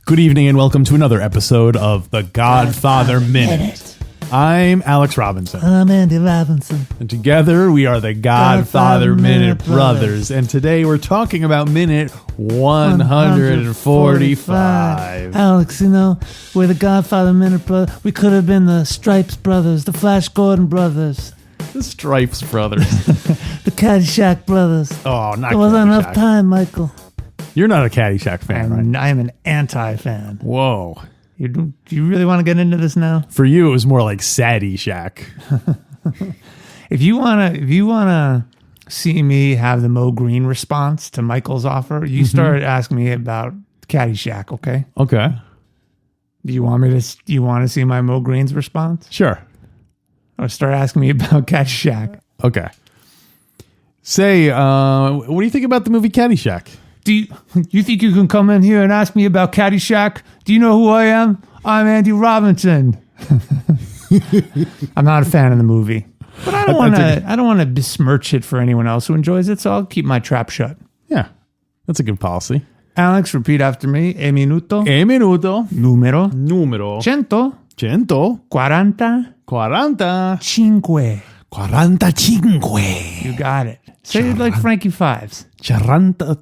Good evening and welcome to another episode of the Godfather Minute. I'm Alex Robinson. I'm Andy Robinson. And together we are the Godfather Minute Brothers. And today we're talking about minute 145. Alex, you know, we're the Godfather Minute Brothers. We could have been the Stripes Brothers, the Flash Gordon Brothers. The Stripes Brothers. The Caddyshack Brothers. Oh, not There wasn't enough Caddyshack. time, Michael. You're not a Caddyshack fan, right? I'm an anti-fan. Whoa. Do you really want to get into this now? For you, it was more like Sadie Shack. If you wanna see me have the Moe Green response to Michael's offer, you start asking me about Caddyshack, okay? Okay. Do you want to see my Moe Green's response? Sure. Or start asking me about Caddyshack? Okay. Say, what do you think about the movie Caddyshack? Do you think you can come in here and ask me about Caddyshack? Do you know who I am? I'm Andy Robinson. I'm not a fan of the movie, but I don't want to besmirch it for anyone else who enjoys it. So I'll keep my trap shut. Yeah, that's a good policy. Alex, repeat after me. E minuto. Numero. 145. 45. You got it. Say it like Frankie Fives. 45.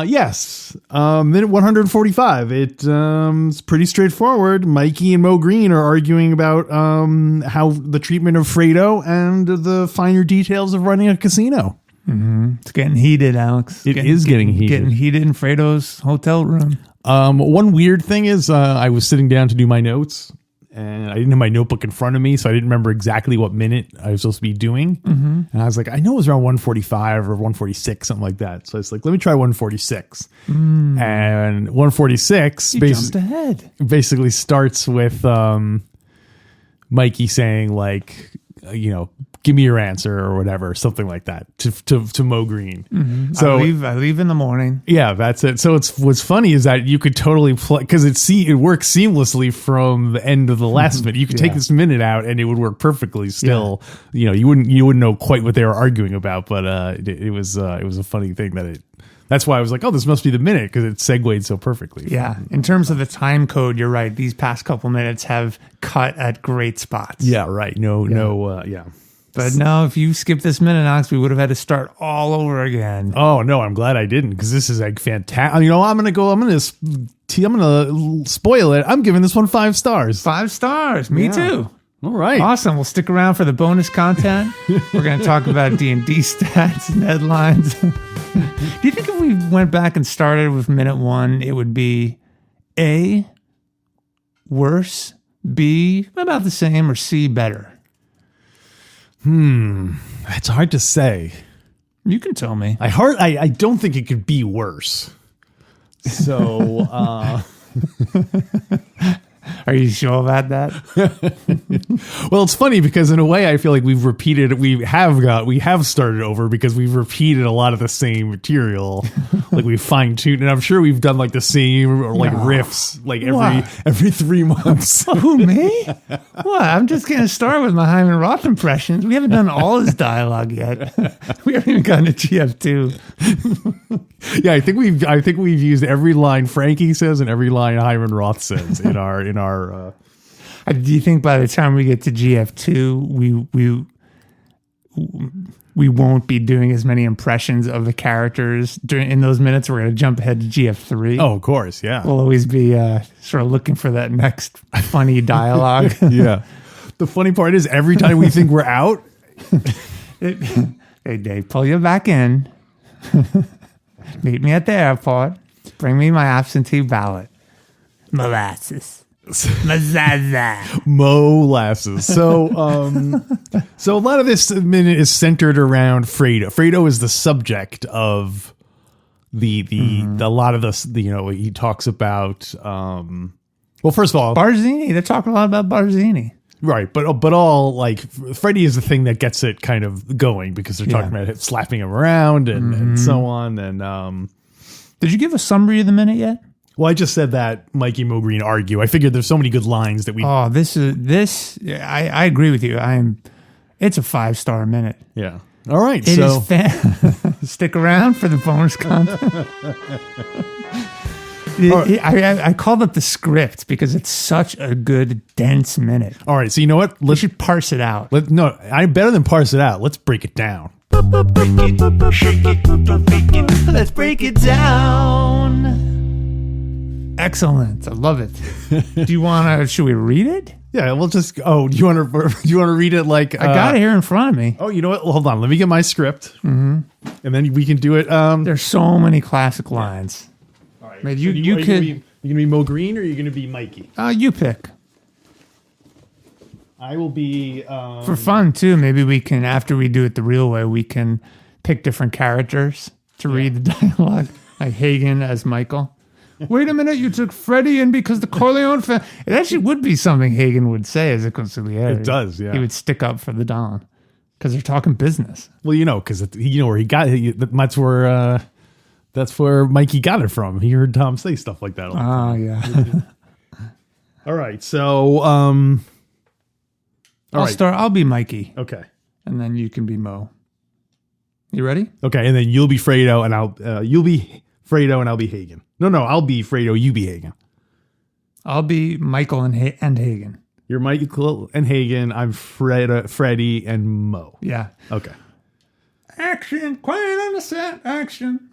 Yes. Minute 145. It's pretty straightforward. Mikey and Moe Green are arguing about how the treatment of Fredo and the finer details of running a casino. Mm-hmm. It's getting heated, Alex. It is getting heated. Getting heated in Fredo's hotel room. One weird thing is I was sitting down to do my notes, and I didn't have my notebook in front of me, so I didn't remember exactly what minute I was supposed to be doing. Mm-hmm. And I was like, I know it was around 145 or 146, something like that. So it's like, let me try 146. And 146 jumped ahead. Basically starts with Mikey saying, like, give me your answer or whatever, something like that to Moe Green. Mm-hmm. So I leave in the morning. Yeah, that's it. So what's funny is that you could totally play, because it works seamlessly from the end of the last minute. You could take this minute out and it would work perfectly still. Yeah. You wouldn't know quite what they were arguing about, but it was a funny thing that's why I was like, oh, this must be the minute, because it segued so perfectly. Yeah. In terms of the time code, you're right. These past couple minutes have cut at great spots. Yeah, right. No. But no, if you skip this minute, Alex, we would have had to start all over again. Oh no, I'm glad I didn't, because this is like fantastic. I'm gonna spoil it. I'm giving this one 5 stars. 5 stars. Me too. All right. Awesome. We'll stick around for the bonus content. We're going to talk about D&D stats and headlines. Do you think if we went back and started with minute 1, it would be A, worse, B, about the same, or C, better? That's hard to say. You can tell me. I don't think it could be worse. So, Are you sure about that? Well, it's funny because in a way I feel like we have started over, because we've repeated a lot of the same material. Like we've fine-tuned, and I'm sure we've done like the same riffs like every 3 months. Who, me? What? I'm just getting started with my Hyman Roth impressions. We haven't done all his dialogue yet. We haven't even gotten to GF2. Yeah, I think we've used every line Frankie says and every line Hyman Roth says in our. Do you think by the time we get to GF2, we won't be doing as many impressions of the characters in those minutes? We're going to jump ahead to GF3. Oh, of course, yeah. We'll always be sort of looking for that next funny dialogue. Yeah. The funny part is every time we think we're out, they pull you back in. Meet me at the airport. Bring me my absentee ballot. Molasses. Molasses. So a lot of this minute is centered around Fredo. Fredo is the subject of the a lot of this. He talks about. Well, first of all, Barzini. They're talking a lot about Barzini. Right, but all like Freddy is the thing that gets it kind of going because they're talking about it, slapping him around and so on. And did you give a summary of the minute yet? well, I just said that Mikey and Moe Green argue. I figured there's so many good lines that we. Oh, I agree with you. It's a 5-star minute. Yeah. All right. It is stick around for the bonus content. I called it the script because it's such a good, dense minute. All right. So you know what? We should parse it out. Better than parse it out. Let's break it down. Let's break it down. Excellent. I love it. Should we read it? Yeah, we'll just. Oh, do you want to read it like? I got it here in front of me. Oh, you know what? Well, hold on. Let me get my script, and then we can do it. There's so many classic lines. All right. Maybe so you could. You gonna be Moe Green or are you gonna be Mikey? You pick. I will be. For fun too. Maybe we can, after we do it the real way, we can pick different characters to read the dialogue. Like Hagen as Michael. Wait a minute, you took Freddie in because the Corleone family. It actually would be something Hagen would say as a consigliere. It does, yeah. He would stick up for the Don because they're talking business. Well, because you know where he got it. That's where Mikey got it from. He heard Tom say stuff like that. Yeah. All right, so I'll start. I'll be Mikey. Okay, and then you can be Moe. You ready? Okay, and then you'll be Fredo, and you'll be Fredo, and I'll be Hagen. No, I'll be Fredo. You be Hagen. I'll be Michael and Hagen. You're Michael and Hagen. I'm Freddie, and Moe. Yeah. Okay. Action. Quiet on the set. Action.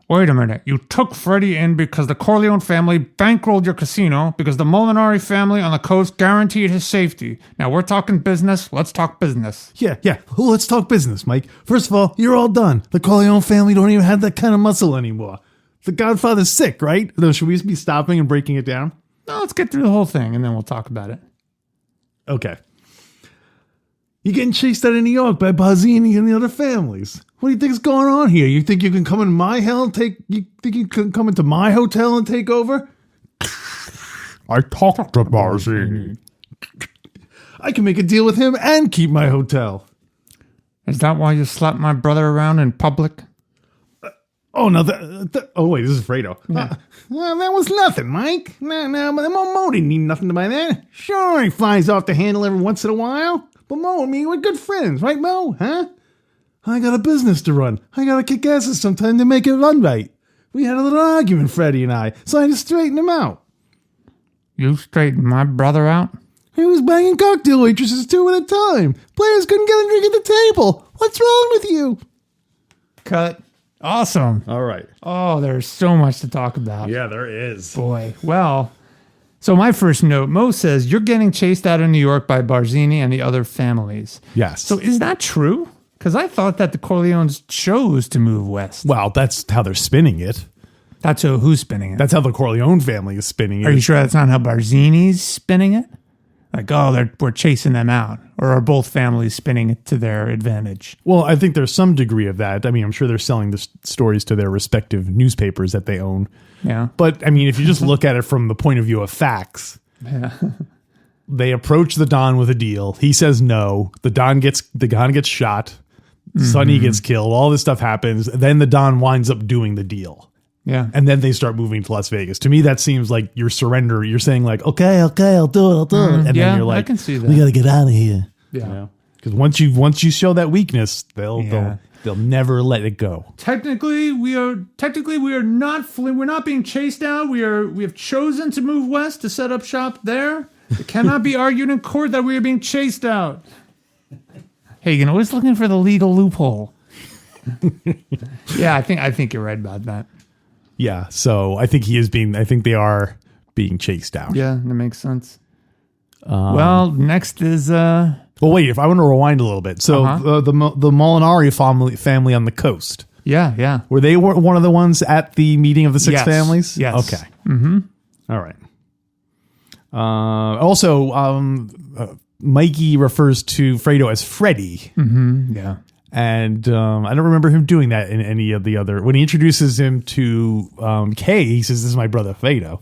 Wait a minute. You took Freddie in because the Corleone family bankrolled your casino because the Molinari family on the coast guaranteed his safety. Now we're talking business. Let's talk business. Yeah. Well, let's talk business, Mike. First of all, you're all done. The Corleone family don't even have that kind of muscle anymore. The Godfather's sick, right? Though, should we be stopping and breaking it down? No, let's get through the whole thing and then we'll talk about it. Okay. You're getting chased out of New York by Barzini and the other families. What do you think is going on here? You think you can come in my hell and you think you can come into my hotel and take over? I talked to Barzini. I can make a deal with him and keep my hotel. Is that why you slapped my brother around in public? Oh, no. Wait, this is Fredo. Yeah. That was nothing, Mike. No, Moe didn't need nothing to buy that. Sure, he flies off the handle every once in a while. But Moe and me, we're good friends, right, Moe? Huh? I got a business to run. I got to kick asses sometime to make it run right. We had a little argument, Freddie and I, so I had to straighten him out. You straightened my brother out? He was banging cocktail waitresses 2 at a time. Players couldn't get a drink at the table. What's wrong with you? Cut. Awesome. All right. Oh, there's so much to talk about. Yeah, there is. Boy. Well, so my first note, Moe says, you're getting chased out of New York by Barzini and the other families. Yes. So is that true? Because I thought that the Corleones chose to move west. Well, that's how they're spinning it. That's who's spinning it? That's how the Corleone family is spinning it. Are you sure that's not how Barzini's spinning it? Like, we're chasing them out. Or are both families spinning it to their advantage? Well, I think there's some degree of that. I mean, I'm sure they're selling the stories to their respective newspapers that they own. Yeah. But, I mean, if you just look at it from the point of view of facts, they approach the Don with a deal. He says no. The Don gets shot. Sonny gets killed. All this stuff happens. Then the Don winds up doing the deal. Yeah. And then they start moving to Las Vegas. To me, that seems like your surrender. You're saying like, okay, I'll do it. And then you're like, I can see that. We got to get out of here. Yeah. Because once you show that weakness, they'll never let it go. Technically, we are not we're not being chased out. We have chosen to move west to set up shop there. It cannot be argued in court that we are being chased out. Hagen always looking for the legal loophole. Yeah, I think you're right about that. Yeah, so I think they are being chased out. Yeah, that makes sense. Well, next is well, wait, if I want to rewind a little bit. So the Molinari family on the coast. Yeah. Were they one of the ones at the meeting of the six families? Yes. Okay. Mm-hmm. All right. Also, Mikey refers to Fredo as Freddie. Mm-hmm. Yeah. And I don't remember him doing that in any of the other. When he introduces him to Kay, he says, "This is my brother Fredo."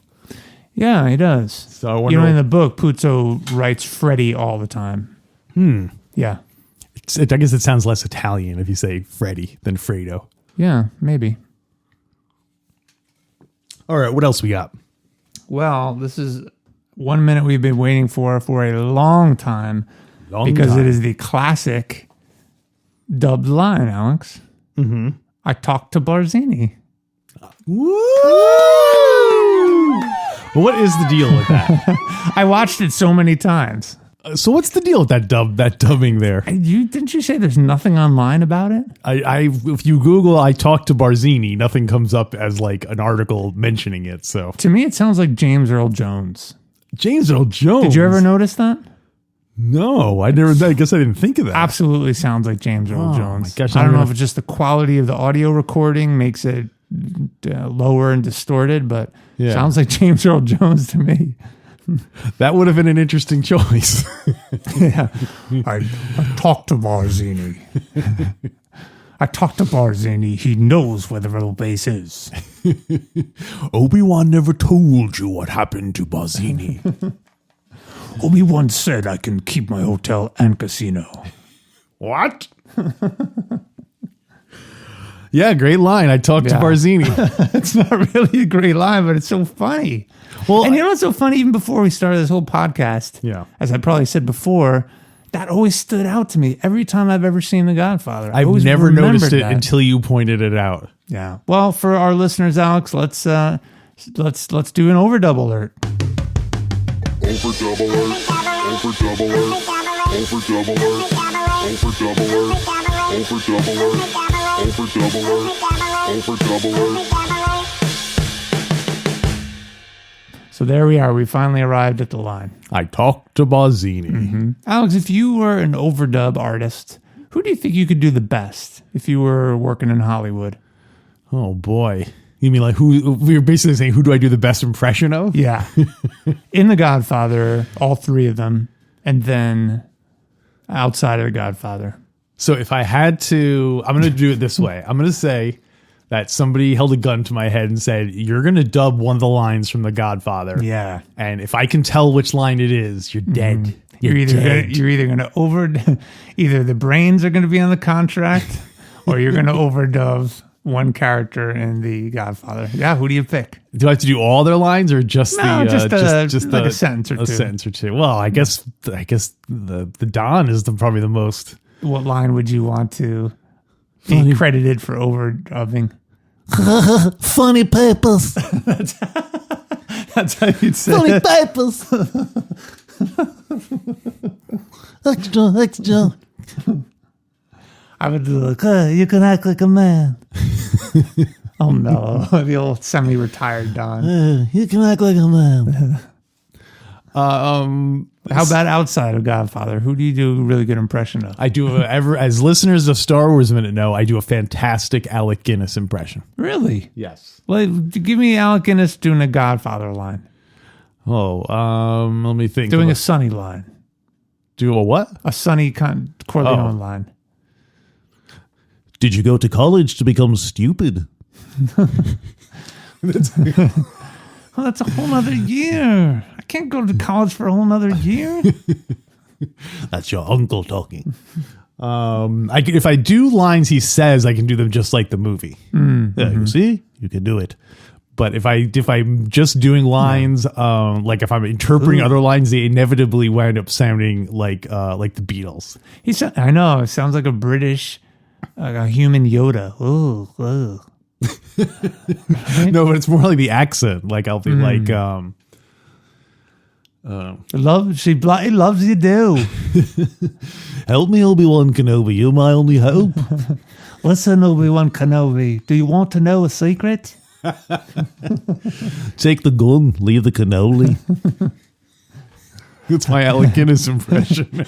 Yeah, he does. So I wonder. In the book, Puzo writes Freddy all the time. Yeah. I guess it sounds less Italian if you say Freddy than Fredo. Yeah, maybe. All right, what else we got? Well, this is 1 minute we've been waiting for a long time. Because it is the classic dubbed line, Alex. Mm-hmm. I talked to Barzini. Woo! What is the deal with that? I watched it so many times. So what's the deal with that dubbing there? Didn't you say there's nothing online about it? If you Google "I talked to Barzini," nothing comes up as like an article mentioning it. So to me, it sounds like James Earl Jones. James Earl Jones. Did you ever notice that? No, I never. I guess I didn't think of that. Absolutely sounds like James Earl Jones. My gosh, I don't know if it's just the quality of the audio recording makes it lower and distorted, but sounds like James Earl Jones to me. That would have been an interesting choice. Yeah, I talked to Barzini. I talked to Barzini. He knows where the real base is. Obi-Wan never told you what happened to Barzini. Obi-Wan said I can keep my hotel and casino. What? Yeah, great line. I talked to Barzini. It's not really a great line, but it's so funny. Well, and you know what's so funny? Even before we started this whole podcast, as I probably said before, that always stood out to me every time I've ever seen The Godfather. I've never noticed it until you pointed it out. Yeah. Well, for our listeners, Alex, let's do an overdub alert. Overdub alert. Overdub alert. Overdub alert. Overdub alert. Overdub alert. Overdub alert. Overdub alert. So there we are. We finally arrived at the line. I talked to Barzini. Mm-hmm. Alex, if you were an overdub artist, who do you think you could do the best if you were working in Hollywood? Oh, boy. You mean like who? We were basically saying, who do I do the best impression of? Yeah. In The Godfather, all three of them. And then outside of The Godfather. So if I had to, I'm going to do it this way. I'm going to say that somebody held a gun to my head and said, you're going to dub one of the lines from The Godfather. Yeah. And if I can tell which line it is, you're dead. Mm-hmm. You're either going to either the brains are going to be on the contract or you're going to overdub one character in The Godfather. Yeah, who do you pick? Do I have to do all their lines or just just like a sentence or two? A sentence or two. Well, I guess the Don is probably the most. What line would you want to be credited for overdubbing? Funny papers. That's how you'd say Funny it. papers. Extra. I would do like, you can act like a man. Oh no, the old semi-retired Don. You can act like a man. How about outside of Godfather? Who do you do a really good impression of? I do as listeners of Star Wars Minute know, I do a fantastic Alec Guinness impression. Really? Yes. Well, give me Alec Guinness doing a Godfather line. Oh, let me think. Doing a Sonny line. Do a what? A Sonny Corleone line. Did you go to college to become stupid? Oh, that's a whole nother year. I can't go to college for a whole nother year. That's your uncle talking. If I do lines he says, I can do them just like the movie. You see, you can do it. But if I'm just doing lines, like if I'm interpreting other lines, they inevitably wind up sounding like the Beatles. I know. It sounds like a British, like a human Yoda. Ooh. Right? No, but it's more like the accent. Like I'll be like, she bloody loves you, do. Help me, Obi-Wan Kenobi. You're my only hope. Listen, Obi-Wan Kenobi. Do you want to know a secret? Take the gun, leave the cannoli. That's my Alec Guinness impression.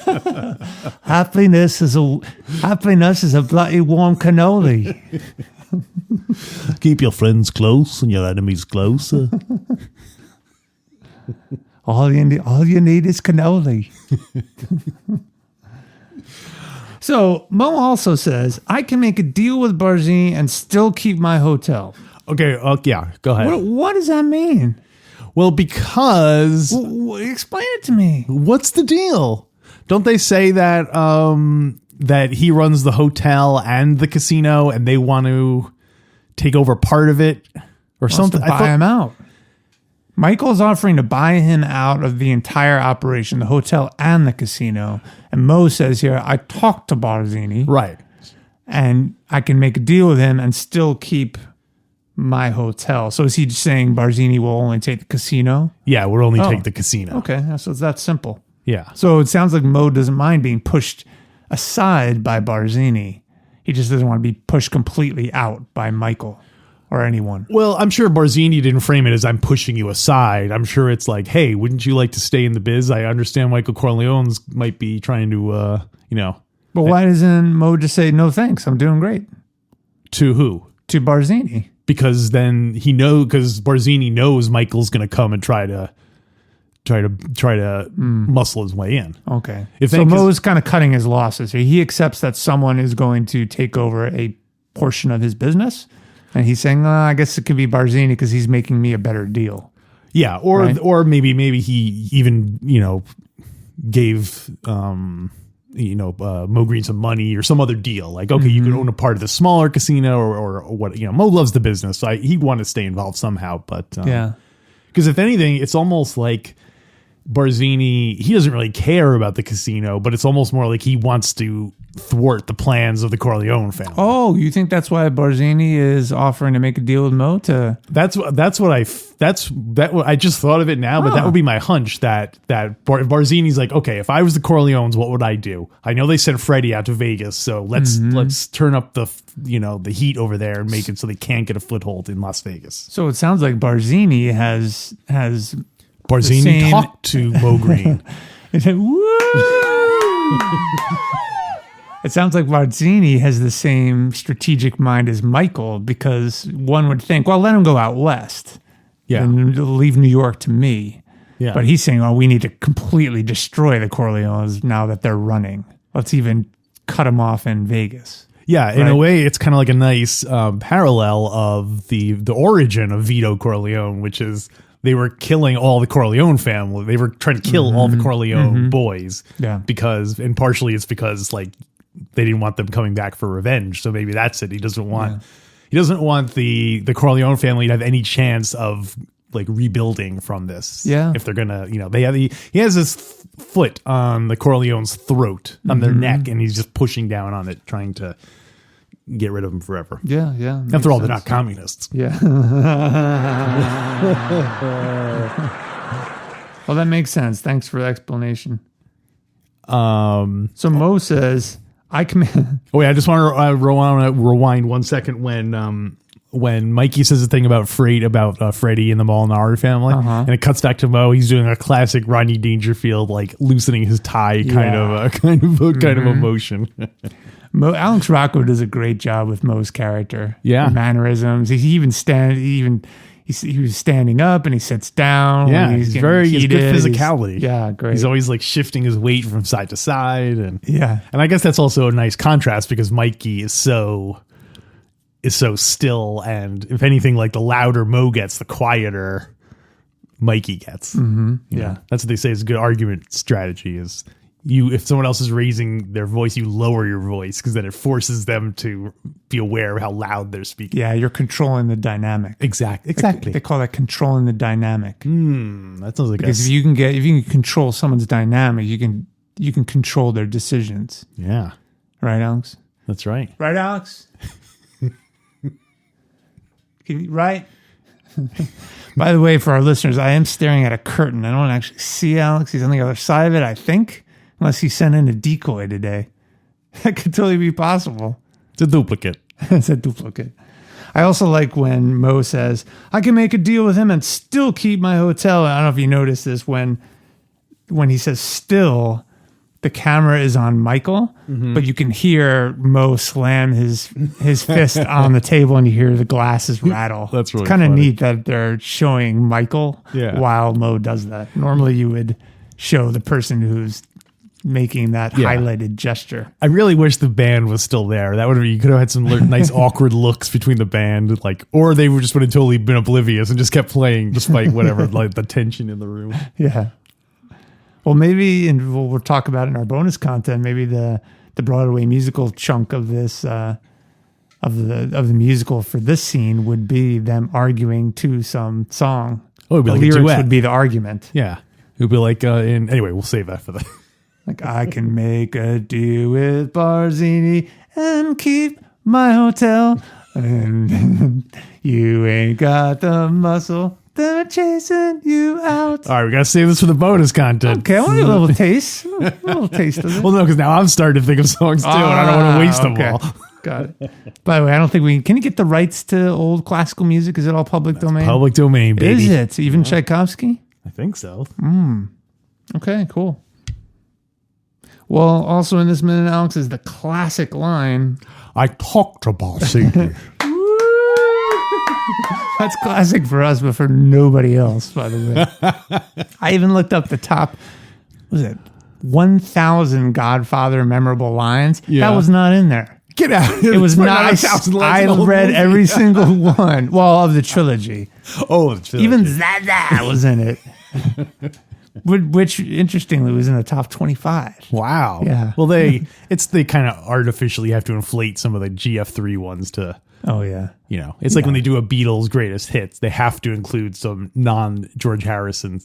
Happiness is a bloody warm cannoli. Keep your friends close and your enemies closer. All you need is cannoli. So Mo also says, I can make a deal with Barzini and still keep my hotel. Okay, yeah, go ahead. What does that mean? Well, because Explain it to me. what's the deal? Don't they say that that he runs the hotel and the casino, and they want to take over part of it or something? To buy him out. Michael's offering to buy him out of the entire operation, the hotel and the casino. And Moe says here, I talked to Barzini. Right. And I can make a deal with him and still keep my hotel. So is he saying Barzini will only take the casino? Yeah, we'll only take the casino. Okay, so it's that simple. Yeah. So it sounds like Moe doesn't mind being pushed aside by Barzini. He just doesn't want to be pushed completely out by Michael or anyone. Well, I'm sure Barzini didn't frame it as I'm pushing you aside. I'm sure it's like, hey, wouldn't you like to stay in the biz? I understand Michael Corleone's might be trying to, But why doesn't Moe just say, no thanks, I'm doing great? To who? To Barzini. Because then because Barzini knows Michael's going to come and try to muscle his way in. Okay. If So they- 'cause- Moe's kind of cutting his losses here. He accepts that someone is going to take over a portion of his business. And he's saying, I guess it could be Barzini because he's making me a better deal. Yeah, or Right. or maybe he even gave Mo Green some money or some other deal. Like, okay, you can own a part of the smaller casino or what. Mo loves the business, so he'd want to stay involved somehow. But because if anything, it's almost like Barzini, he doesn't really care about the casino, but it's almost more like he wants to thwart the plans of the Corleone family. Oh, you think that's why Barzini is offering to make a deal with Moe to... That's what I just thought of it now, but that would be my hunch that Barzini's like, okay, if I was the Corleones, what would I do? I know they sent Freddie out to Vegas, so let's turn up the heat over there and make it so they can't get a foothold in Las Vegas. So it sounds like Barzini has Barzini same- talked to Mo Green. It said, woo! It sounds like Barzini has the same strategic mind as Michael, because one would think, well, let him go out west and leave New York to me. Yeah. But he's saying, oh, we need to completely destroy the Corleones now that they're running. Let's even cut them off in Vegas. Yeah, in a way, it's kind of like a nice parallel of the origin of Vito Corleone, which is they were killing all the Corleone family. They were trying to kill all the Corleone boys. Yeah. And partially it's because like they didn't want them coming back for revenge. So maybe that's it. He doesn't want the Corleone family to have any chance of like rebuilding from this. Yeah. If they're gonna, he has his foot on the Corleone's throat, on their neck, and he's just pushing down on it, trying to get rid of them forever. Yeah, yeah. After all, they're not communists. Yeah. Well, that makes sense. Thanks for the explanation. So Moe says, I can... Oh, wait, I just want to rewind 1 second when Mikey says the thing about Freddie and the Molinari family, and it cuts back to Mo. He's doing a classic Rodney Dangerfield, like loosening his tie kind of emotion. Alex Rocco does a great job with Moe's character. Yeah. The mannerisms. He was standing up and he sits down. Yeah, when he's getting good heated. physicality. Yeah, great. He's always like shifting his weight from side to side, and I guess that's also a nice contrast because Mikey is so still, and if anything, like the louder Mo gets, the quieter Mikey gets. Yeah, that's what they say is a good argument strategy. Is if someone else is raising their voice, you lower your voice because then it forces them to be aware of how loud they're speaking. Yeah, you're controlling the dynamic. Exactly. They call that controlling the dynamic. That sounds like because if you can control someone's dynamic, you can control their decisions. Yeah. Right, Alex? That's right. Right, Alex? Right? By the way, for our listeners, I am staring at a curtain. I don't actually see Alex. He's on the other side of it, I think. Unless he sent in a decoy today. That could totally be possible. It's a duplicate. It's a duplicate. I also like when Mo says, I can make a deal with him and still keep my hotel. I don't know if you noticed this when he says still, the camera is on Michael, but you can hear Mo slam his fist on the table and you hear the glasses rattle. That's really It's kind of funny. neat that they're showing Michael while Mo does that. Normally you would show the person who's making that Yeah. highlighted gesture. I really wish the band was still there. That would have, you could have had some nice awkward looks between the band, like, or they would just would have totally been oblivious and just kept playing despite whatever, like the tension in the room. Yeah. Well, maybe, and we'll talk about it in our bonus content. Maybe the Broadway musical chunk of this of the musical for this scene would be them arguing to some song. Oh, it'd be The like a lyrics duet. would be the argument. Yeah, it would be like anyway. We'll save that for the. Like, I can make a deal with Barzini and keep my hotel. And you ain't got the muscle. They're chasing you out. All right, we gotta save this for the bonus content. Okay, I want a little taste. A little taste of it. Well, no, because now I'm starting to think of songs too, and I don't want to waste them all. Got it. By the way, I don't think we can you get the rights to old classical music? Is it all public domain? Public domain, baby. Is it? Even Tchaikovsky? I think so. Okay, cool. Well, also in this minute, Alex, is the classic line. I talked about Satan. That's classic for us, but for nobody else, by the way. I even looked up the top, what was it 1,000 Godfather memorable lines? Yeah. That was not in there. Get out! It was not. I read every single one. Well, of the trilogy. Oh, the trilogy. Even Zaza was in it. Which, interestingly, was in the top 25. Wow. Yeah. Well, they kind of artificially have to inflate some of the GF3 ones to, Oh, yeah. you know, it's like when they do a Beatles greatest hits, they have to include some non-George Harrison,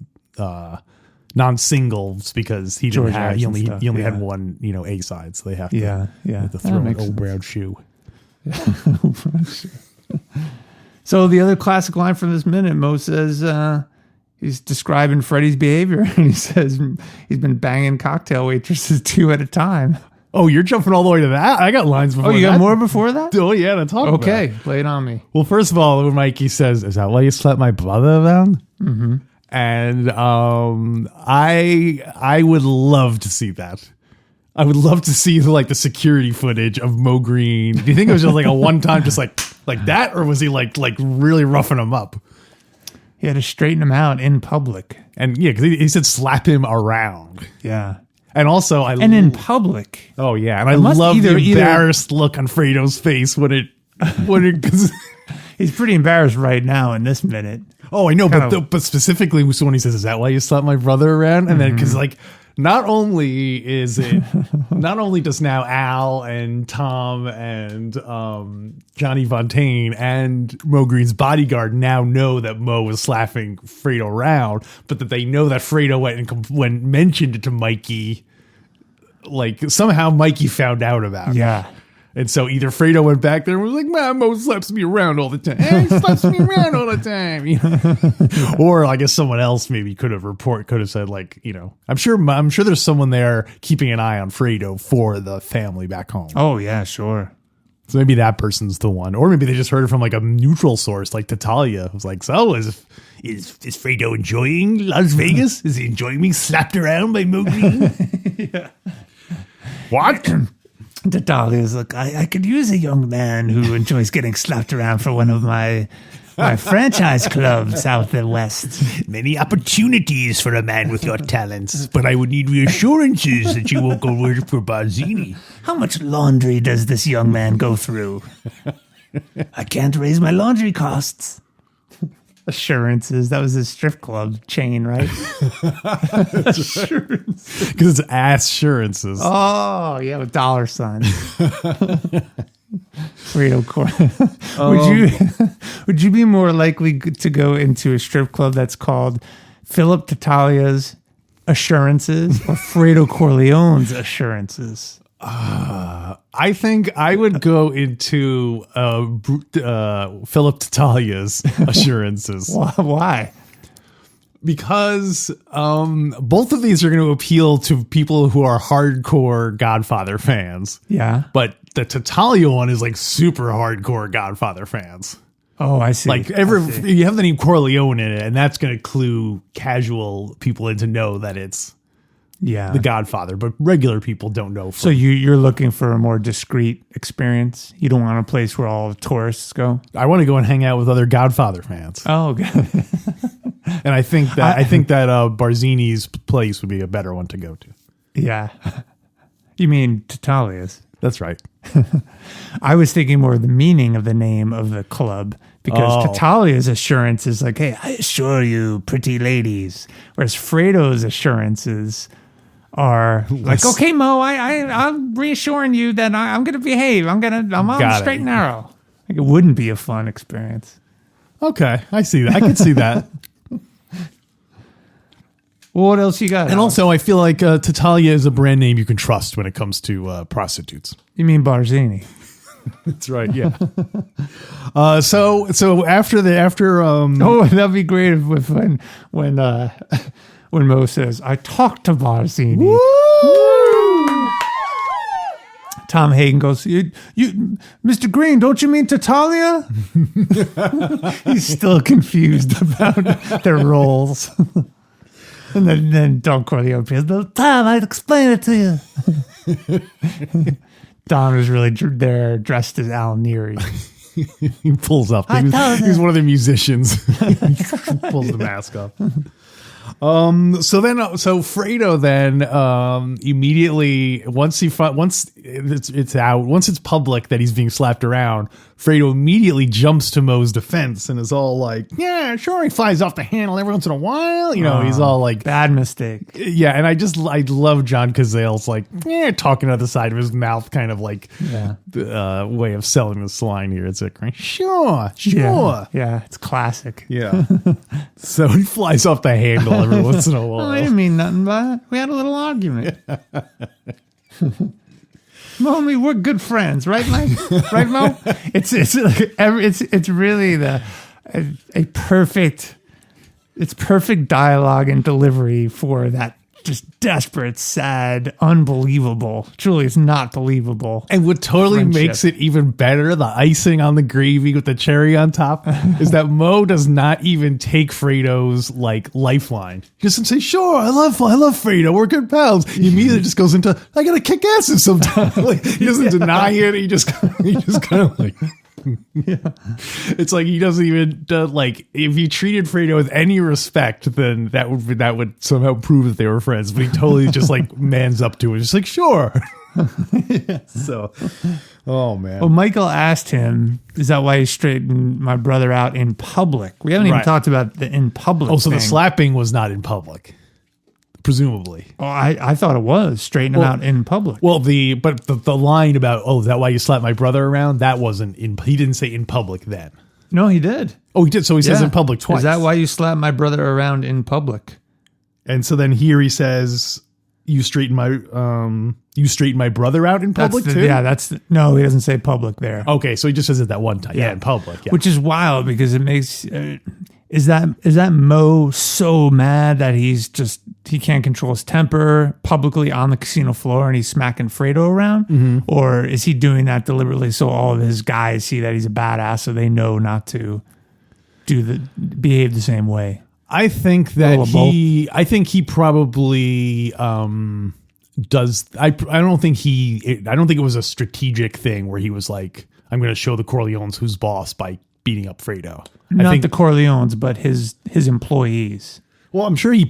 non-singles because he didn't George have, he Harrison only stuff, had one, you know, A-side, so they have to, Yeah. have to throw an old brown shoe. So the other classic line from this minute, Mo says, he's describing Freddie's behavior, and he says he's been banging cocktail waitresses 2 at a time. Oh, you're jumping all the way to that? I got lines before Oh, you that. got more before that? Oh, yeah, to talk about. Okay, lay it on me. Well, first of all, when Mikey says, "Is that why you slept my brother around?" Mm-hmm. And I would love to see that. I would love to see like the security footage of Mo Green. Do you think it was just like a one time, just like that, or was he like really roughing him up? He had to straighten him out in public. And yeah, because he said slap him around. Yeah. And also, And in public. oh yeah, and I must love the either- embarrassed look on Fredo's face when it. Cause, He's pretty embarrassed right now in this minute. oh, I know, Kind but but specifically when he says, "Is that why you slapped my brother around?" And then because like. Not only does now Al and Tom and Johnny Fontaine and Mo Green's bodyguard now know that Mo was slapping Fredo around, but that they know that Fredo went mentioned it to Mikey. Like somehow Mikey found out about it. Yeah. And so either Fredo went back there and was like, "Man, Mo slaps me around all the time. He slaps me around all the time." You know? Or I guess someone else maybe could have said like, you know, I'm sure there's someone there keeping an eye on Fredo for the family back home. Oh, yeah, sure. So maybe that person's the one. Or maybe they just heard it from like a neutral source like Tatalia. It was like, so is Fredo enjoying Las Vegas? Is he enjoying being slapped around by Mo Green? Yeah. What? Datalia's like, I could use a young man who enjoys getting slapped around for one of my franchise clubs out the west. Many opportunities for a man with your talents, but I would need reassurances that you won't go work for Barzini. How much laundry does this young man go through? I can't raise my laundry costs. Assurances. That was his strip club chain, right? Assurance. Because it's assurances. Oh, yeah, with dollar signs. Fredo Corn. Would you be more likely to go into a strip club that's called Philip Tatalia's Assurances or Fredo Corleone's Assurances? I think I would go into Philip Tatalia's assurances. Why? Because both of these are going to appeal to people who are hardcore Godfather fans. Yeah. But the Tatalia one is like super hardcore Godfather fans. Oh, I see. Like you have the name Corleone in it, and that's going to clue casual people in to know that it's the Godfather. But regular people don't know. So you're looking for a more discreet experience. You don't want a place where all the tourists go. I want to go and hang out with other Godfather fans. Oh, okay. And I think that Barzini's place would be a better one to go to. Yeah. You mean Tatalia's? That's right. I was thinking more of the meaning of the name of the club because Tatalia's assurance is like, hey, I assure you, pretty ladies. Whereas Fredo's assurances are like, okay, Mo, I'm reassuring you that I'm going to behave. I'm on the straight and narrow. Like, it wouldn't be a fun experience. Okay, I see that. I can see that. Well, what else you got? And also, I feel like Tatalia is a brand name you can trust when it comes to prostitutes. You mean Barzini? That's right. Yeah. So after oh, that'd be great if when Mo says, "I talked to Barzini." Woo! Tom Hagen goes, you, Mr. Green, don't you mean Tatalia? He's still confused about their roles. And then Don Corleone appears. Tom, I'd explain it to you. Don was really there dressed as Al Neary. He pulls up. He's one of the musicians. He pulls the mask up. So Fredo then immediately once it's public that he's being slapped around, Fredo immediately jumps to Moe's defense and is all like, yeah, sure, he flies off the handle every once in a while. You know, he's all like, bad mistake. Yeah, and I love John Cazale's like, talking out the side of his mouth, kind of like way of selling this line here. It's like, sure. Yeah, it's classic. Yeah. So he flies off the handle every once in a while. I didn't mean nothing by it. We had a little argument. Mo and me, we're good friends, right, Mike? Right, Mo? It's really a perfect dialogue and delivery for that just desperate, sad, unbelievable. Truly, it's not believable. And what totally friendship. makes it even better, the icing on the gravy with the cherry on top, is that Mo does not even take Fredo's like lifeline. He doesn't say, "Sure, I love Fredo. We're good pals." He immediately just goes into, "I gotta kick asses sometimes." Like, he doesn't deny it. He just kind of like. Yeah. It's like he doesn't even like, if he treated Fredo with any respect, then that would somehow prove that they were friends, but he totally just like mans up to it, just like, sure. So oh man. Well, Michael asked him, is that why he straightened my brother out in public? We haven't even talked about the in public so thing. the slapping was not in public, presumably. Oh, I thought it was straighten him out in public. Well, the line about, is that why you slapped my brother around? That wasn't he didn't say in public then. No, he did. Oh, he did. So he says in public twice. Is that why you slapped my brother around in public? And so then here he says, you straighten my brother out in public too? Yeah, no, he doesn't say public there. Okay, so he just says it that one time. Yeah, in public. Yeah. Which is wild because it makes is that Mo so mad that he can't control his temper publicly on the casino floor and he's smacking Fredo around? Mm-hmm. Or is he doing that deliberately so all of his guys see that he's a badass so they know not to behave the same way? I think that he probably does. I don't think it was a strategic thing where he was like, I'm going to show the Corleones who's boss by beating up Fredo. Not the Corleones, but his employees. Well, I'm sure he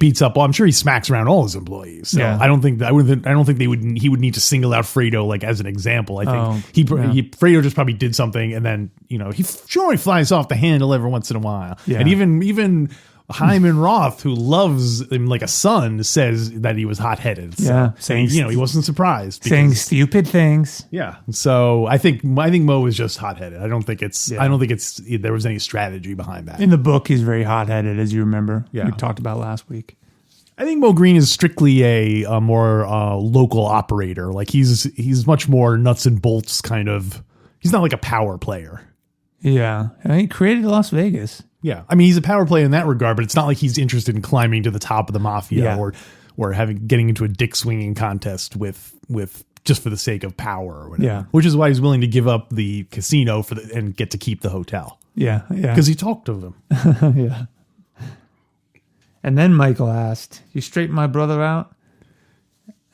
smacks around all his employees. So I don't think he would need to single out Fredo like as an example. I think Fredo just probably did something and then, he flies off the handle every once in a while. Yeah. And even Hyman Roth, who loves him like a son, says that he was hot-headed. So, he wasn't surprised. Saying stupid things. Yeah. So I think Mo is just hot-headed. I don't think there was any strategy behind that. In the book, he's very hot-headed, as you remember. Yeah. We talked about last week. I think Mo Green is strictly a more local operator. Like he's much more nuts and bolts kind of. He's not like a power player. Yeah. He created Las Vegas. Yeah, I mean, he's a power player in that regard, but it's not like he's interested in climbing to the top of the mafia or getting into a dick swinging contest with just for the sake of power or whatever. Yeah, which is why he's willing to give up the casino and get to keep the hotel. Yeah, because he talked to them. Yeah. And then Michael asked, "You straighten my brother out?"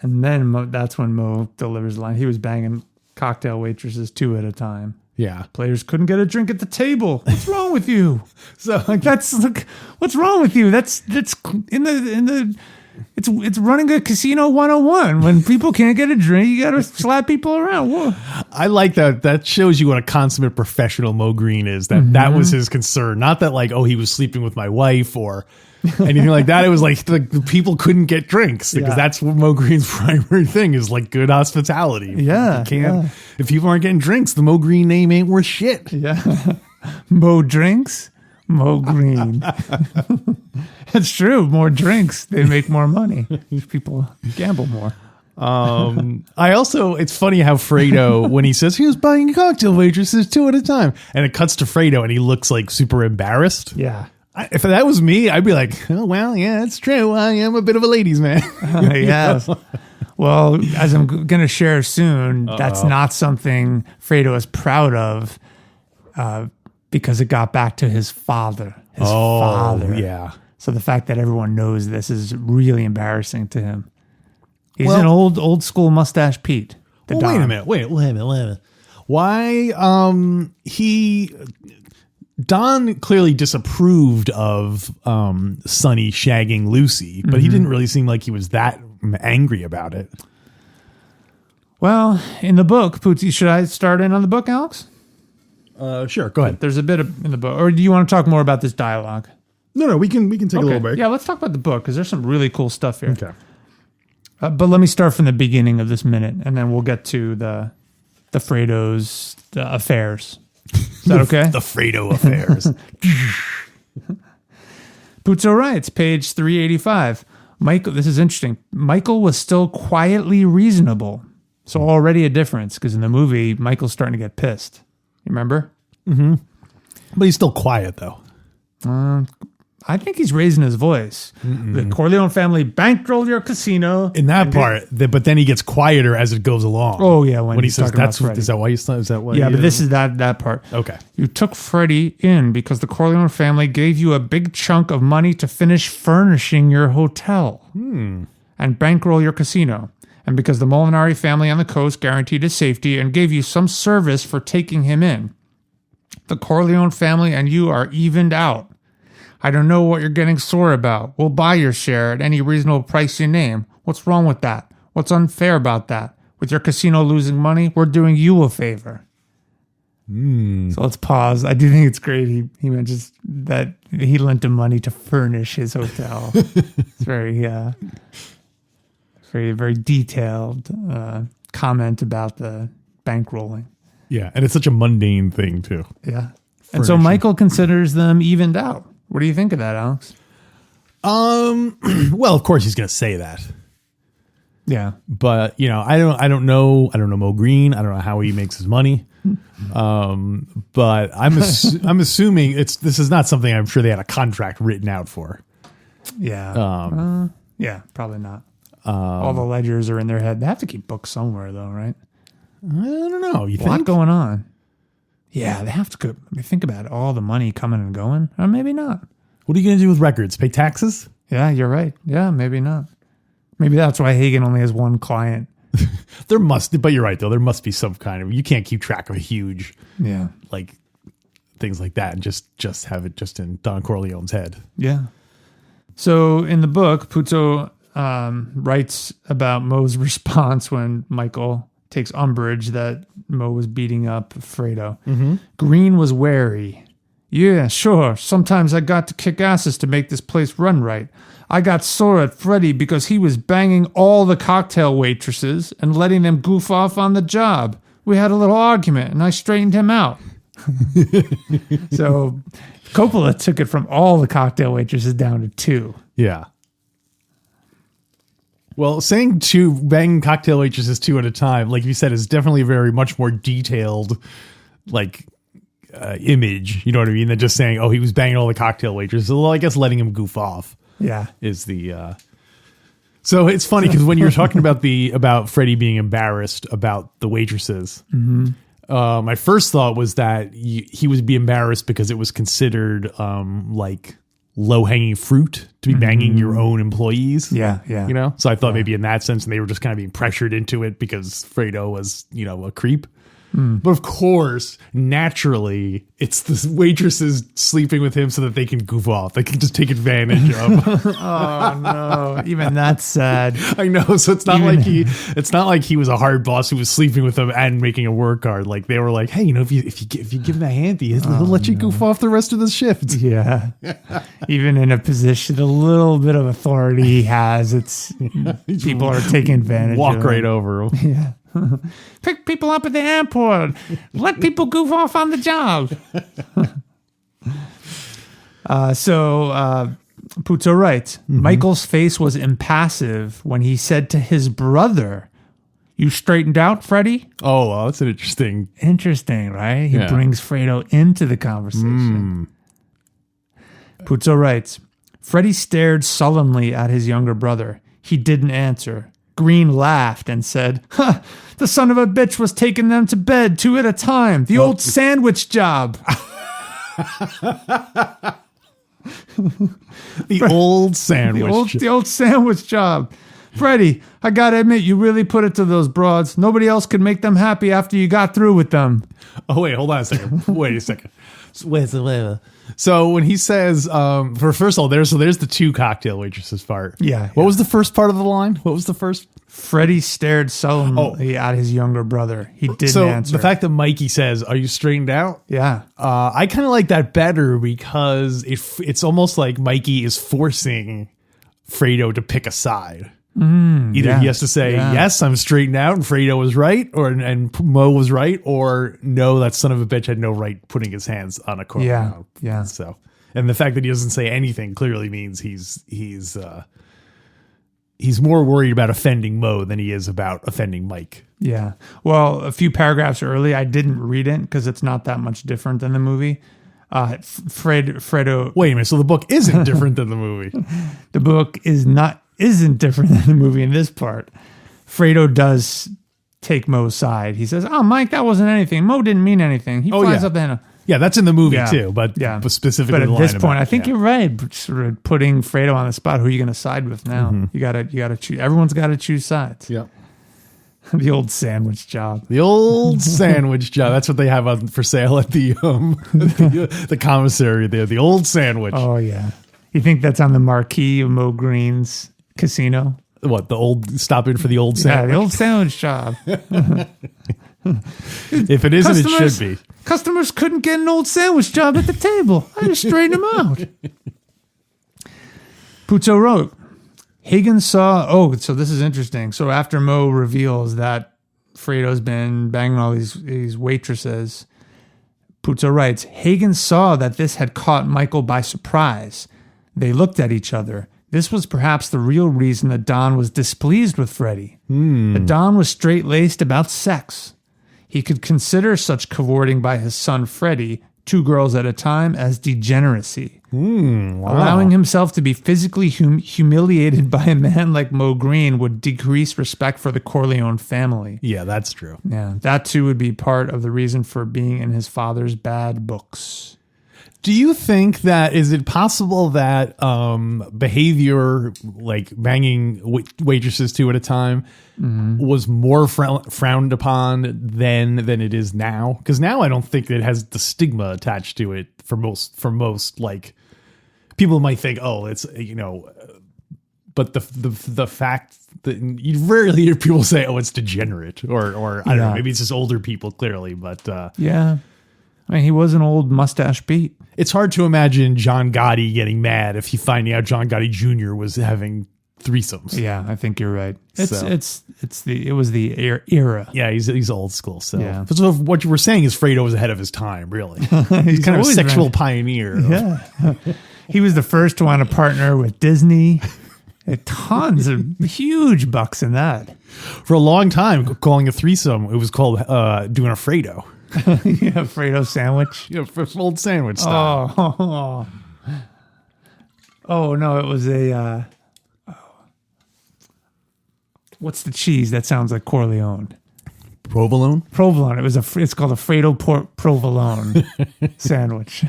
And then that's when Mo delivers the line. He was banging cocktail waitresses 2 at a time. Yeah, players couldn't get a drink at the table. What's wrong with you? So what's wrong with you? That's in It's running a casino 101. When people can't get a drink, you got to slap people around. Whoa. I like that. That shows you what a consummate professional Moe Green is. That was his concern. Not that like, oh, he was sleeping with my wife or anything like that. It was like the people couldn't get drinks because that's what Moe Green's primary thing is, like good hospitality. Yeah. If people aren't getting drinks, the Moe Green name ain't worth shit. Yeah. Moe drinks, Moe Green. It's true. More drinks, they make more money. People gamble more. It's funny how Fredo, when he says he was buying cocktail waitresses 2 at a time, and it cuts to Fredo and he looks like super embarrassed. Yeah. If that was me, I'd be like, oh, well, yeah, it's true. I am a bit of a ladies' man. Yes. Well, as I'm going to share soon, that's not something Fredo is proud of because it got back to his father. His father. Yeah. So the fact that everyone knows this is really embarrassing to him. He's an old school mustache Pete. Wait a minute. Wait a minute. Why? Don clearly disapproved of Sonny shagging Lucy, but he didn't really seem like he was that angry about it. Well, in the book, Pootsie, should I start in on the book, Alex? Sure, go ahead. There's a bit in the book, or do you want to talk more about this dialogue? No, we can take a little break. Yeah, let's talk about the book because there's some really cool stuff here. Okay. But let me start from the beginning of this minute, and then we'll get to the Fredo's affairs. Is that okay? The Fredo affairs. Puzo writes, page 385. Michael, this is interesting. Michael was still quietly reasonable. So already a difference, because in the movie, Michael's starting to get pissed. You remember? Mm-hmm. But he's still quiet, though. I think he's raising his voice. The Corleone family bankrolled your casino. In that part, but then he gets quieter as it goes along. Oh, yeah. When he says, is that why you is that why? Yeah, but this is that part. Okay. You took Freddie in because the Corleone family gave you a big chunk of money to finish furnishing your hotel and bankroll your casino. And because the Molinari family on the coast guaranteed his safety and gave you some service for taking him in. The Corleone family and you are evened out. I don't know what you're getting sore about. We'll buy your share at any reasonable price you name. What's wrong with that? What's unfair about that? With your casino losing money, we're doing you a favor. So let's pause. I do think it's great. He mentions that he lent him money to furnish his hotel. It's very, very detailed comment about the bankrolling. Yeah, and it's such a mundane thing, too. Yeah. And so Michael considers them evened out. What do you think of that, Alex? Well, of course he's going to say that. Yeah. But, I don't know Moe Green. I don't know how he makes his money. But I'm assuming this is not something I'm sure they had a contract written out for. Yeah. Yeah, probably not. All the ledgers are in their head. They have to keep books somewhere, though, right? I don't know. You think? A lot going on. Yeah, they have to go. I mean, think about it. All the money coming and going. Or maybe not. What are you going to do with records? Pay taxes? Yeah, you're right. Yeah, maybe not. Maybe that's why Hagen only has one client. But you're right, though. There must be some kind of, you can't keep track of a huge, like, things like that and just have it just in Don Corleone's head. Yeah. So in the book, Puzo writes about Moe's response when Michael takes umbrage that Moe was beating up Fredo. Green was wary. Yeah, sure. Sometimes I got to kick asses to make this place run right. I got sore at Freddie because he was banging all the cocktail waitresses and letting them goof off on the job. We had a little argument and I straightened him out. So Coppola took it from all the cocktail waitresses down to 2. Yeah. Well, saying banging cocktail waitresses 2 at a time, like you said, is definitely a very much more detailed, like, image. You know what I mean? Than just saying, "Oh, he was banging all the cocktail waitresses." Well, I guess letting him goof off, is the. So it's funny because when you're talking about Freddie being embarrassed about the waitresses, my first thought was that he would be embarrassed because it was considered like low-hanging fruit to be banging your own employees. Yeah. So I thought maybe in that sense, and they were just kind of being pressured into it because Fredo was, a creep. But of course, naturally, it's the waitresses sleeping with him so that they can goof off. They can just take advantage of. Oh no, even that's sad. I know. So it's not like he was a hard boss who was sleeping with them and making a work hard. Like they were like, hey, if you give him a handy, he'll let you goof off the rest of the shift. Yeah. Even in a position, a little bit of authority he has, it's people are taking advantage. Walk of right him. over him. Yeah. Pick people up at the airport. Let people goof off on the job. So Puzo writes, Michael's face was impassive when he said to his brother, "You straightened out, Freddie?" Oh, well, that's an interesting. Interesting, right? He Yeah. brings Fredo into the conversation. Puzo writes, Freddie stared sullenly at his younger brother. He didn't answer. Green laughed and said, "Huh, the son of a bitch was taking them to bed 2 at a time. The old sandwich job." The old sandwich. The old sandwich job. Freddie, I gotta admit, you really put it to those broads. Nobody else could make them happy after you got through with them. Oh, wait, hold on a second. Wait a second. So when he says, for first of all, there's the 2 cocktail waitresses part. Yeah. What was the first part of the line? What was the first? Freddie stared sullenly at his younger brother. He didn't answer. The fact that Mikey says, "Are you straightened out?" Yeah. I kind of like that better because it's almost like Mikey is forcing Fredo to pick a side. Either he has to say, "Yes, I'm straightened out," and Fredo was right, and Moe was right, or no, that son of a bitch had no right putting his hands on a corner. Yeah. So, and the fact that he doesn't say anything clearly means he's more worried about offending Moe than he is about offending Mike. Yeah. Well, a few paragraphs early, I didn't read it because it's not that much different than the movie. Fredo. Wait a minute. So the book isn't different than the movie. The book isn't different than the movie in this part. Fredo does take Moe's side. He says, "Oh, Mike, that wasn't anything. Moe didn't mean anything. He flies up the handle." Yeah, that's in the movie Yeah. too, but specifically. But at the this line point, about- I think you're right. Sort of putting Fredo on the spot. Who are you going to side with now? You gotta choose. Everyone's got to choose sides. Yeah. The old sandwich job. The old sandwich job. That's what they have on for sale at the the commissary there. The old sandwich. Oh yeah. You think that's on the marquee of Moe Green's casino? What, the old stop in for the old Yeah, sandwich? the old sandwich job. If it isn't, it should be. Customers couldn't get an old sandwich job at the table. I just straightened them out. Puzo wrote, Higgins saw, so this is interesting. So after Moe reveals that Fredo's been banging all these waitresses, Puzo writes, Higgins saw that this had caught Michael by surprise. They looked at each other. This was perhaps the real reason that Don was displeased with Freddie. That Don was straight-laced about sex. He could consider such cavorting by his son Freddie, 2 girls at a time, as degeneracy. Wow. Allowing himself to be physically humiliated by a man like Moe Green would decrease respect for the Corleone family. Yeah, that's true. Yeah, that too would be part of the reason for being in his father's bad books. Do you think that, is it possible that behavior like banging waitresses 2 at a time was more frowned upon then than it is now? Because now I don't think it has the stigma attached to it for most like people might think, oh, it's, but the fact that you rarely hear people say, oh, it's degenerate or I don't know, maybe it's just older people clearly, but yeah. I mean, he was an old mustache beat. It's hard to imagine John Gotti getting mad if he finding out John Gotti Jr. was having threesomes. Yeah, I think you're right. So. It was the era. Yeah, he's old school. So, Yeah. so what you were saying is Fredo was ahead of his time. Really, he's kind of a always sexual been. pioneer. Yeah, he was the first to want to partner with Disney. Tons of huge bucks in that. For a long time, calling a threesome, it was called doing a Fredo. Yeah, Fredo sandwich. For old sandwich style. Oh no, it was a. What's the cheese that sounds like Corleone? Provolone. Provolone. It's called a Fredo provolone sandwich.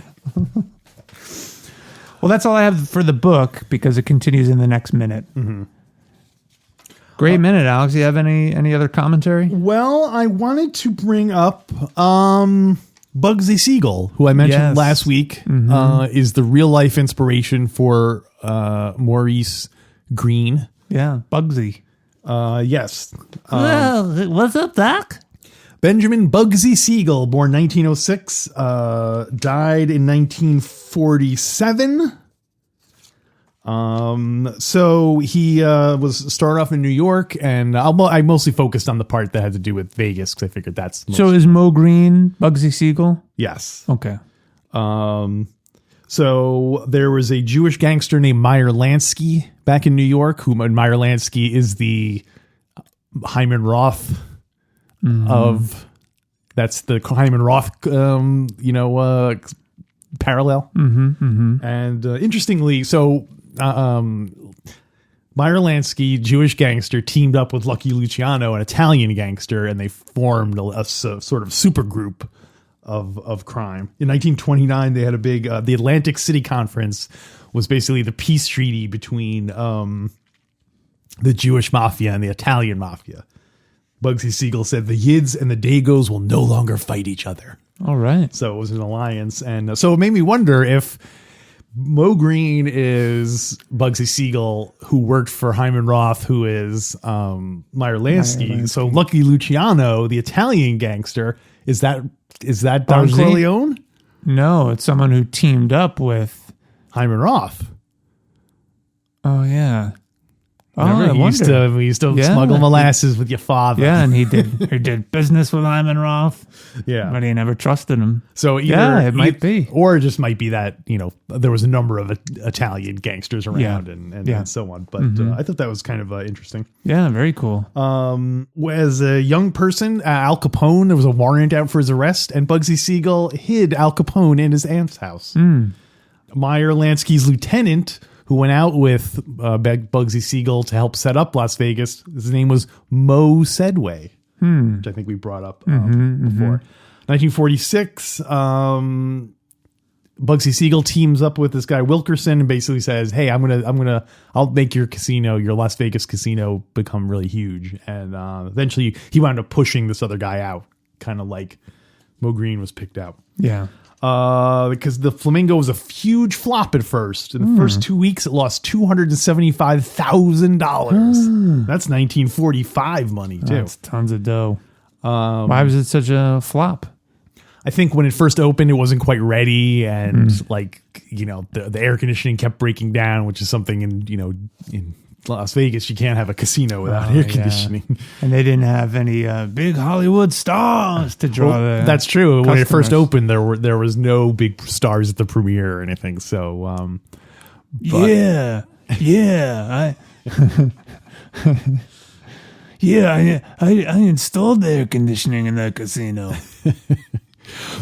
Well, that's all I have for the book because it continues in the next minute. Great minute, Alex. Do you have any other commentary? Well, I wanted to bring up Bugsy Siegel, who I mentioned last week, is the real life inspiration for Maurice Green. Yeah, Bugsy. Yes. Well, what's up, Doc? Benjamin Bugsy Siegel, born 1906, died in 1947. So he was started off in New York, and I mostly focused on the part that had to do with Vegas because I figured that's So is Moe Green Bugsy Siegel? yes. Okay. So there was a Jewish gangster named Meyer Lansky back in New York, Meyer Lansky is the Hyman Roth of, that's the Hyman Roth, parallel. And interestingly, so Meyer Lansky, Jewish gangster, teamed up with Lucky Luciano, an Italian gangster, and they formed a sort of super group of crime. In 1929, they had a big, the Atlantic City Conference was basically the peace treaty between the Jewish mafia and the Italian mafia. Bugsy Siegel said the Yids and the Dagos will no longer fight each other. All right. So it was an alliance. And so it made me wonder if Moe Green is Bugsy Siegel, who worked for Hyman Roth, who is Meyer Lansky. So Lucky Luciano, the Italian gangster, is that Don Corleone? No, it's someone who teamed up with Hyman Roth. Oh, yeah. Remember, we used to smuggle molasses with your father. Yeah, and he did business with Hyman Roth. Yeah. But he never trusted him. So either, it might be. Or it just might be that, there was a number of Italian gangsters around and so on. But I thought that was kind of interesting. Yeah, very cool. As a young person, Al Capone, there was a warrant out for his arrest, and Bugsy Siegel hid Al Capone in his aunt's house. Meyer Lansky's lieutenant, who went out with Bugsy Siegel to help set up Las Vegas, his name was Moe Sedway, which I think we brought up before. 1946, Bugsy Siegel teams up with this guy Wilkerson and basically says, "Hey, I'll make your Las Vegas casino become really huge." And eventually, he wound up pushing this other guy out, kind of like Moe Green was picked out. Yeah. Because the Flamingo was a huge flop at first. In the first 2 weeks, it lost $275,000. That's 1945 money, too. That's tons of dough. Why was it such a flop? I think when it first opened, it wasn't quite ready. And the air conditioning kept breaking down, which is something in Las Vegas, you can't have a casino without air conditioning. Yeah. And they didn't have any big Hollywood stars to draw that's true. Customers. When it first opened, there was no big stars at the premiere or anything. So, I installed the air conditioning in that casino.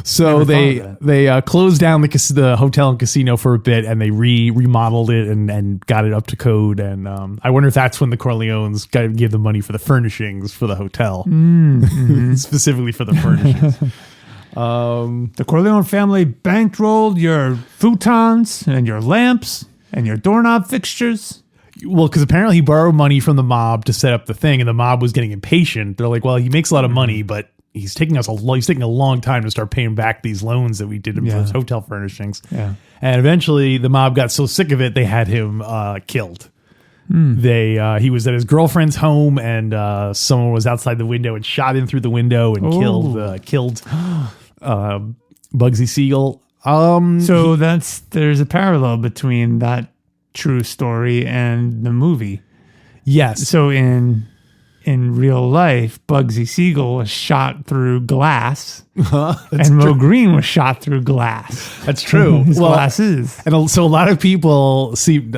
So they closed down the hotel and casino for a bit, and they remodeled it and got it up to code. And I wonder if that's when the Corleones got to give the money for the furnishings for the hotel, specifically for the furnishings. The Corleone family bankrolled your futons and your lamps and your doorknob fixtures. Well, because apparently he borrowed money from the mob to set up the thing, and the mob was getting impatient. They're like, "Well, he makes a lot of money, but he's taking a long time to start paying back these loans that we did him for his hotel furnishings." Yeah. And eventually the mob got so sick of it, they had him killed. He was at his girlfriend's home, and someone was outside the window and shot in through the window and killed Bugsy Siegel. So there's a parallel between that true story and the movie. Yes. So in real life, Bugsy Siegel was shot through glass, and Moe Green was shot through glass. That's true. Glasses. And so a lot of people think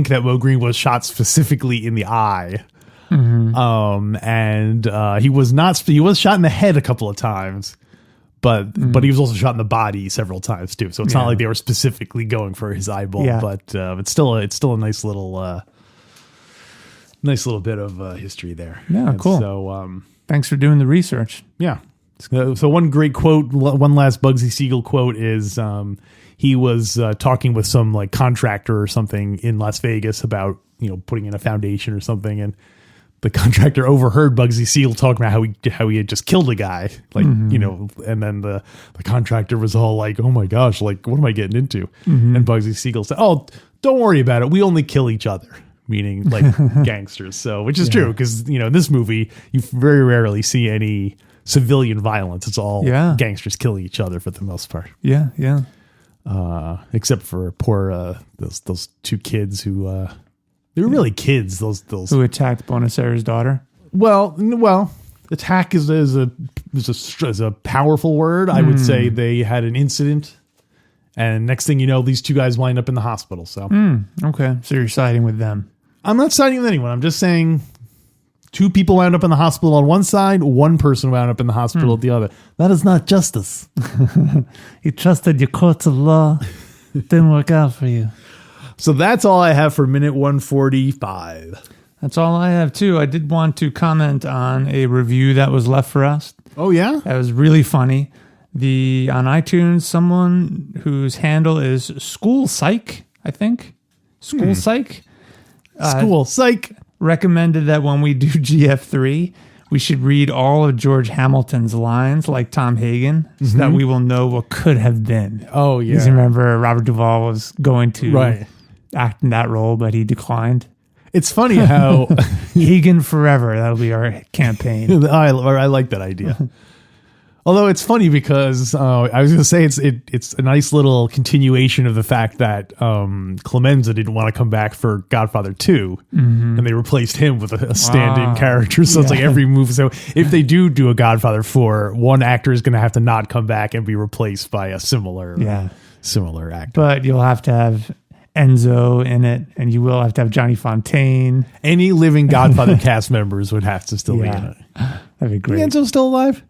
that Moe Green was shot specifically in the eye. And he was not. He was shot in the head a couple of times, but he was also shot in the body several times too. So it's not like they were specifically going for his eyeball. Yeah. But it's still a nice little bit of history there. Yeah, and cool. So thanks for doing the research. yeah. So one great quote, one last Bugsy Siegel quote is he was talking with some like contractor or something in Las Vegas about putting in a foundation or something, and the contractor overheard Bugsy Siegel talking about how he had just killed a guy, like you know, and then the contractor was all like, "Oh my gosh, like what am I getting into?" And Bugsy Siegel said, "Oh, don't worry about it. We only kill each other," meaning like gangsters. So, which is true because you know in this movie you very rarely see any civilian violence. It's all gangsters killing each other for the most part. Yeah, yeah. Except for poor those two kids who. They were really kids. Those who attacked Buenos Aires' daughter. Well, attack is a powerful word. I would say they had an incident, and next thing you know, these two guys wind up in the hospital. So okay, so you're siding with them. I'm not siding with anyone. I'm just saying two people wound up in the hospital on one side, one person wound up in the hospital at the other. That is not justice. You trusted your courts of law. Didn't work out for you. So that's all I have for minute 145. That's all I have, too. I did want to comment on a review that was left for us. Oh, yeah? That was really funny. On iTunes, someone whose handle is School Psych, I think. School Psych. School Psych. Recommended that when we do GF3, we should read all of George Hamilton's lines like Tom Hagen so that we will know what could have been. Oh, yeah. Because remember, Robert Duvall was going to act in that role, but he declined. It's funny how Hagen forever. That'll be our campaign. I like that idea. Although it's funny because I was going to say it's a nice little continuation of the fact that Clemenza didn't want to come back for Godfather 2, and they replaced him with a stand-in character. So it's like every movie. So if they do a Godfather 4, one actor is going to have to not come back and be replaced by a similar actor. But you'll have to have Enzo in it, and you will have to have Johnny Fontaine. Any living Godfather cast members would have to still be in it. That'd be great. Is Enzo still alive?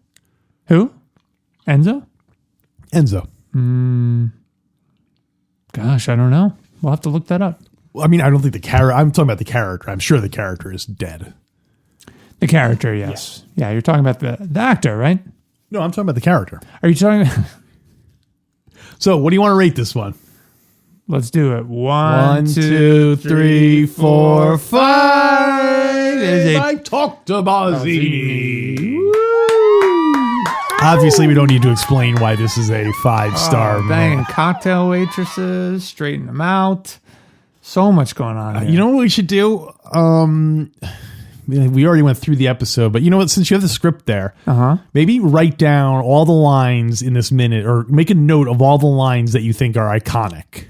Who? Enzo? Gosh, I don't know. We'll have to look that up. Well, I mean, I don't think the character. I'm talking about the character. I'm sure the character is dead. The character, yes. Yeah, you're talking about the actor, right? No, I'm talking about the character. Are you talking about... So, what do you want to rate this one? Let's do it. 1, 2, 3, 4, 5. I talked to Bozzini. Obviously, we don't need to explain why this is a 5-star. Banging cocktail waitresses, straighten them out. So much going on here. You know what we should do? We already went through the episode, but you know what? Since you have the script there, maybe write down all the lines in this minute, or make a note of all the lines that you think are iconic.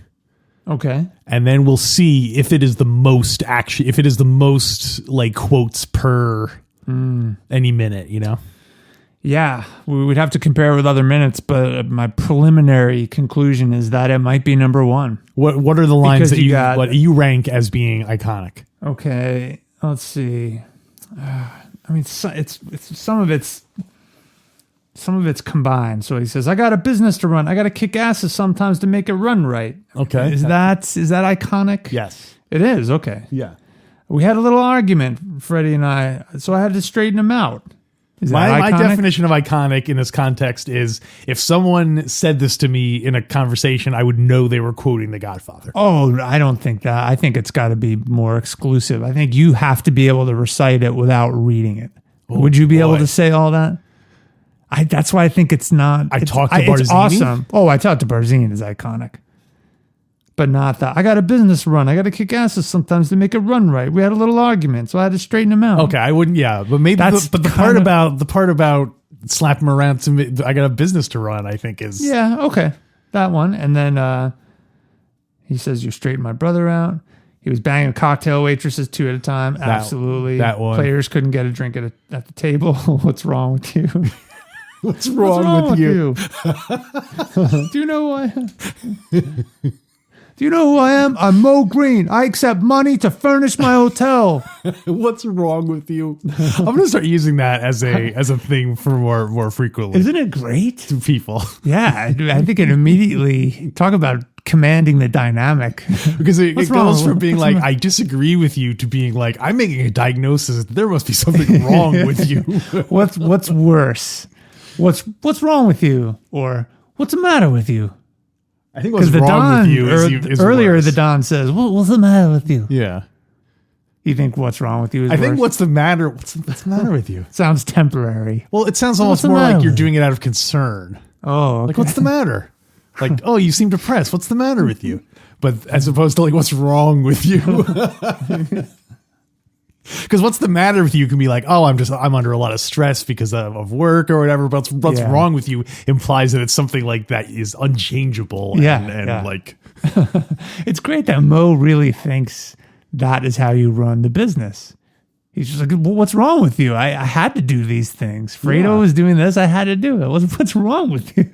Okay. And then we'll see if it is the most if it is the most like quotes per any minute, you know? Yeah, we would have to compare with other minutes, but my preliminary conclusion is that it might be number one. What are the lines that you rank as being iconic? Okay, let's see. I mean, it's some of it's combined. So he says, "I got a business to run. I got to kick asses sometimes to make it run right." Okay, is that iconic? Yes, it is. Okay, yeah. We had a little argument, Freddie and I, so I had to straighten him out. My definition of iconic in this context is if someone said this to me in a conversation, I would know they were quoting The Godfather. Oh, I don't think that. I think it's got to be more exclusive. I think you have to be able to recite it without reading it. Oh, would you be able to say all that? That's why I think it's not. I talked to Barzini. It's awesome. Oh, I talked to Barzini is iconic. But not that. I got a business to run. I got to kick asses sometimes to make it run right. We had a little argument, so I had to straighten him out. Okay, I wouldn't. Yeah, but maybe. The part about slap him around to me, I got a business to run. I think is okay, that one. And then he says, "You straightened my brother out." He was banging cocktail waitresses 2 at a time. Absolutely, that one. Players couldn't get a drink at the table. What's wrong with you? What's wrong with you? Do you know who I am? Do you know who I am? I'm Moe Green. I accept money to furnish my hotel. What's wrong with you? I'm going to start using that as a thing for more frequently. Isn't it great? To people. Yeah, I think it immediately, talk about commanding the dynamic. Because it goes from being like, I disagree with you, to being like, I'm making a diagnosis. There must be something wrong with you. What's worse? What's wrong with you? Or what's the matter with you? I think what's wrong with you is earlier worse. The Don says, what's the matter with you? Yeah. You think what's wrong with you is I think worse? what's the matter? What's the matter with you? Sounds temporary. Well, it sounds What's almost the more matter like you're with doing it out of concern. Oh, okay. Like, what's the matter? Like, oh, you seem depressed. What's the matter with you? But as opposed to like, what's wrong with you? Because what's the matter with you can be like, oh, I'm under a lot of stress because of work or whatever. But what's Yeah. wrong with you implies that it's something like that is unchangeable. Yeah, and yeah. like, It's great that Moe really thinks that is how you run the business. He's just like, well, what's wrong with you? I had to do these things. Fredo Yeah. was doing this. I had to do it. What's wrong with you?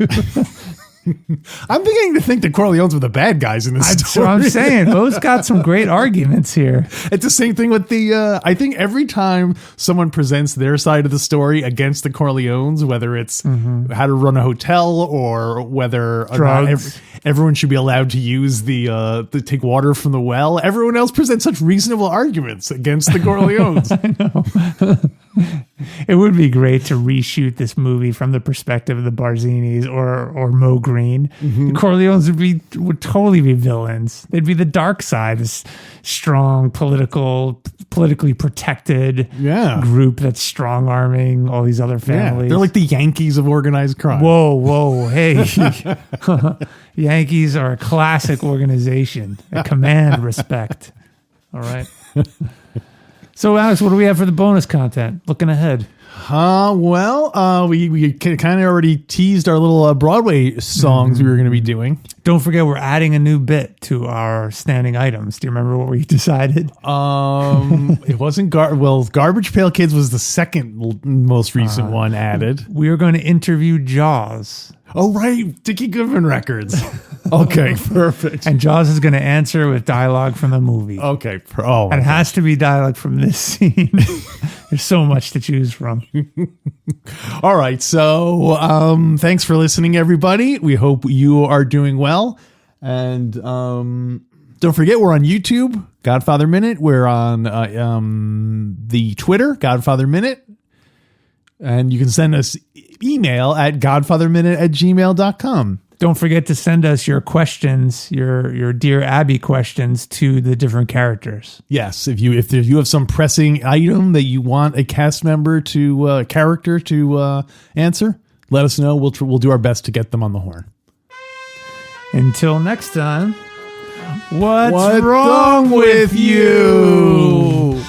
I'm beginning to think the Corleones were the bad guys in this That's story. what I'm saying. Moe's got some great arguments here. It's the same thing with the, I think every time someone presents their side of the story against the Corleones, whether it's how to run a hotel or whether or not Drugs. everyone should be allowed to use the take water from the well, everyone else presents such reasonable arguments against the Corleones. It would be great to reshoot this movie from the perspective of the Barzinis or Moe Green. The Corleones would totally be villains. They'd be the dark side, this strong politically protected Yeah. group that's strong arming all these other Yeah, families. they're like the Yankees of organized crime. Whoa, hey. Yankees are a classic organization that command respect. All right. So, Alex, what do we have for the bonus content? Looking ahead. We kind of already teased our little Broadway songs we were going to be doing. Don't forget, we're adding a new bit to our standing items. Do you remember what we decided? It wasn't Garbage Pail Kids was the second most recent one added. We are going to interview Jaws. Oh, right. Dickie Goodman records. Okay, perfect. And Jaws is going to answer with dialogue from the movie. Okay. Oh, And it has to be dialogue from this scene. There's so much to choose from. all right. So thanks for listening, everybody. We hope you are doing well. And don't forget, we're on YouTube, Godfather Minute. We're on the Twitter, Godfather Minute. And you can send us email at godfatherminute@gmail.com. Don't forget to send us your questions, your Dear Abby questions to the different characters. Yes, if you have some pressing item that you want a cast member to character to answer, let us know. We'll do our best to get them on the horn. Until next time, What's wrong with you?